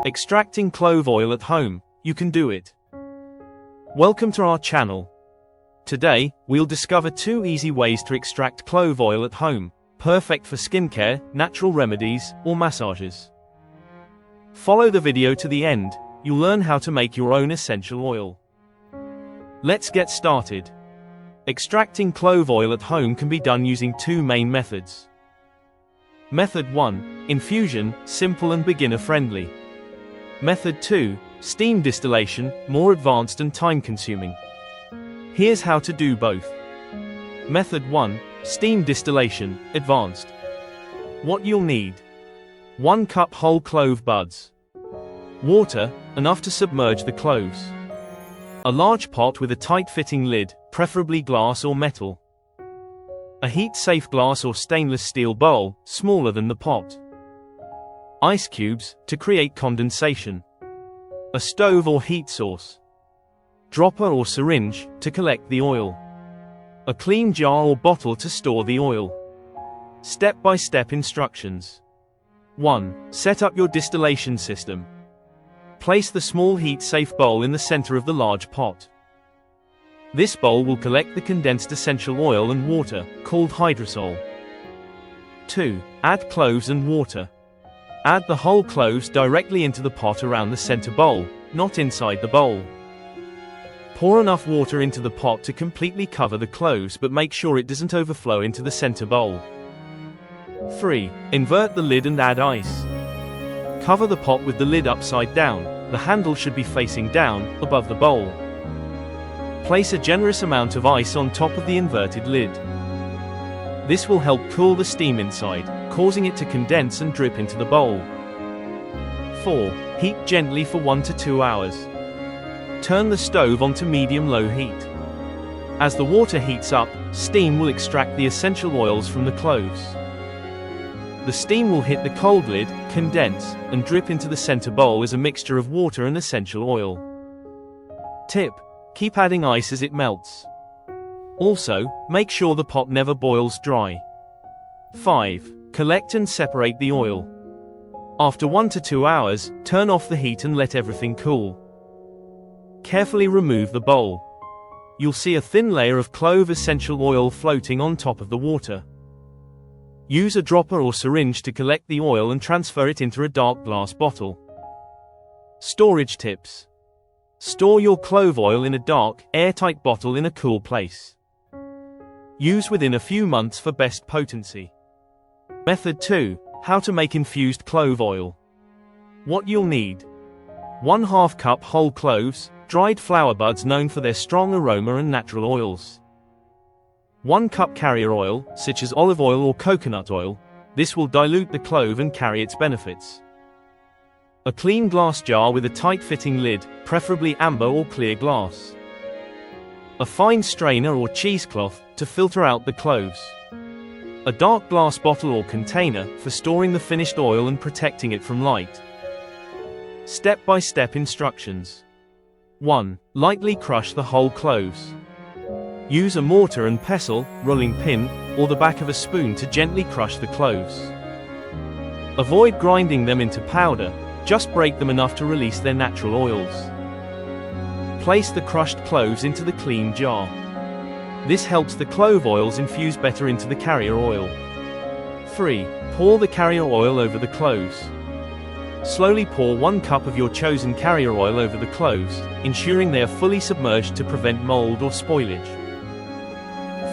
Extracting clove oil at home, you can do it. Welcome to our channel. Today, we'll discover 2 easy ways to extract clove oil at home, perfect for skincare, natural remedies, or massages. Follow the video to the end, you'll learn how to make your own essential oil. Let's get started. Extracting clove oil at home can be done using 2 main methods. Method 1, Infusion, simple and beginner-friendly. Method 2, Steam distillation, more advanced and time-consuming. Here's how to do both. Method 1, Steam distillation, advanced. What you'll need: 1 cup whole clove buds. Water, enough to submerge the cloves. A large pot with a tight-fitting lid, preferably glass or metal. A heat-safe glass or stainless steel bowl, smaller than the pot. Ice cubes, to create condensation. A stove or heat source. Dropper or syringe, to collect the oil. A clean jar or bottle to store the oil. Step-by-step instructions. 1. Set up your distillation system. Place the small heat-safe bowl in the center of the large pot. This bowl will collect the condensed essential oil and water, called hydrosol. 2. Add cloves and water. Add the whole cloves directly into the pot around the center bowl, not inside the bowl. Pour enough water into the pot to completely cover the cloves, but make sure it doesn't overflow into the center bowl. 3. Invert the lid and add ice. Cover the pot with the lid upside down, the handle should be facing down, above the bowl. Place a generous amount of ice on top of the inverted lid. This will help cool the steam inside, causing it to condense and drip into the bowl. 4. Heat gently for 1 to 2 hours. Turn the stove onto medium-low heat. As the water heats up, steam will extract the essential oils from the cloves. The steam will hit the cold lid, condense, and drip into the center bowl as a mixture of water and essential oil. Tip: keep adding ice as it melts. Also, make sure the pot never boils dry. 5. Collect and separate the oil. After 1 to 2 hours, turn off the heat and let everything cool. Carefully remove the bowl. You'll see a thin layer of clove essential oil floating on top of the water. Use a dropper or syringe to collect the oil and transfer it into a dark glass bottle. Storage tips: store your clove oil in a dark, airtight bottle in a cool place. Use within a few months for best potency. Method 2, how to make infused clove oil. What you'll need: 1/2 cup whole cloves, dried flower buds known for their strong aroma and natural oils. 1 cup carrier oil, such as olive oil or coconut oil. This will dilute the clove and carry its benefits. A clean glass jar with a tight-fitting lid, preferably amber or clear glass. A fine strainer or cheesecloth, to filter out the cloves. A dark glass bottle or container, for storing the finished oil and protecting it from light. Step-by-step instructions. 1. Lightly crush the whole cloves. Use a mortar and pestle, rolling pin, or the back of a spoon to gently crush the cloves. Avoid grinding them into powder, just break them enough to release their natural oils. Place the crushed cloves into the clean jar. This helps the clove oils infuse better into the carrier oil. 3. Pour the carrier oil over the cloves. Slowly pour 1 cup of your chosen carrier oil over the cloves, ensuring they are fully submerged to prevent mold or spoilage.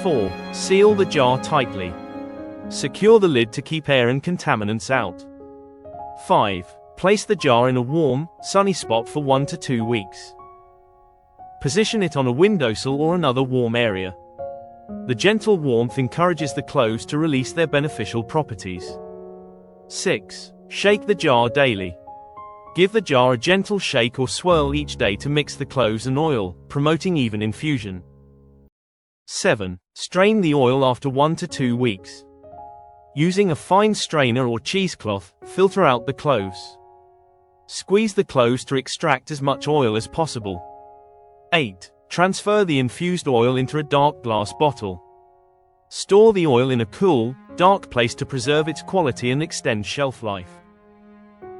4. Seal the jar tightly. Secure the lid to keep air and contaminants out. 5. Place the jar in a warm, sunny spot for 1 to 2 weeks. Position it on a windowsill or another warm area. The gentle warmth encourages the cloves to release their beneficial properties. 6. Shake the jar daily. Give the jar a gentle shake or swirl each day to mix the cloves and oil, promoting even infusion. 7. Strain the oil after 1 to 2 weeks. Using a fine strainer or cheesecloth, filter out the cloves. Squeeze the cloves to extract as much oil as possible. 8. Transfer the infused oil into a dark glass bottle. Store the oil in a cool, dark place to preserve its quality and extend shelf life.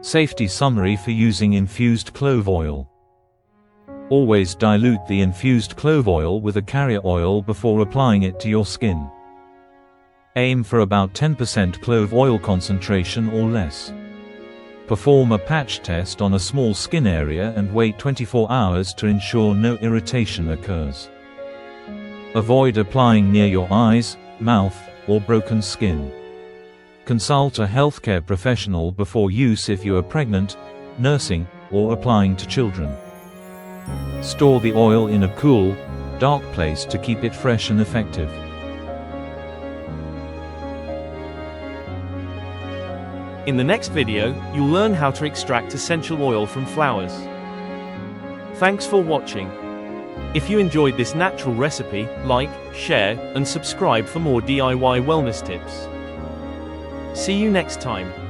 Safety summary for using infused clove oil. Always dilute the infused clove oil with a carrier oil before applying it to your skin. Aim for about 10% clove oil concentration or less. Perform a patch test on a small skin area and wait 24 hours to ensure no irritation occurs. Avoid applying near your eyes, mouth, or broken skin. Consult a healthcare professional before use if you are pregnant, nursing, or applying to children. Store the oil in a cool, dark place to keep it fresh and effective. In the next video, you'll learn how to extract essential oil from flowers. Thanks for watching. If you enjoyed this natural recipe, like, share, and subscribe for more DIY wellness tips. See you next time.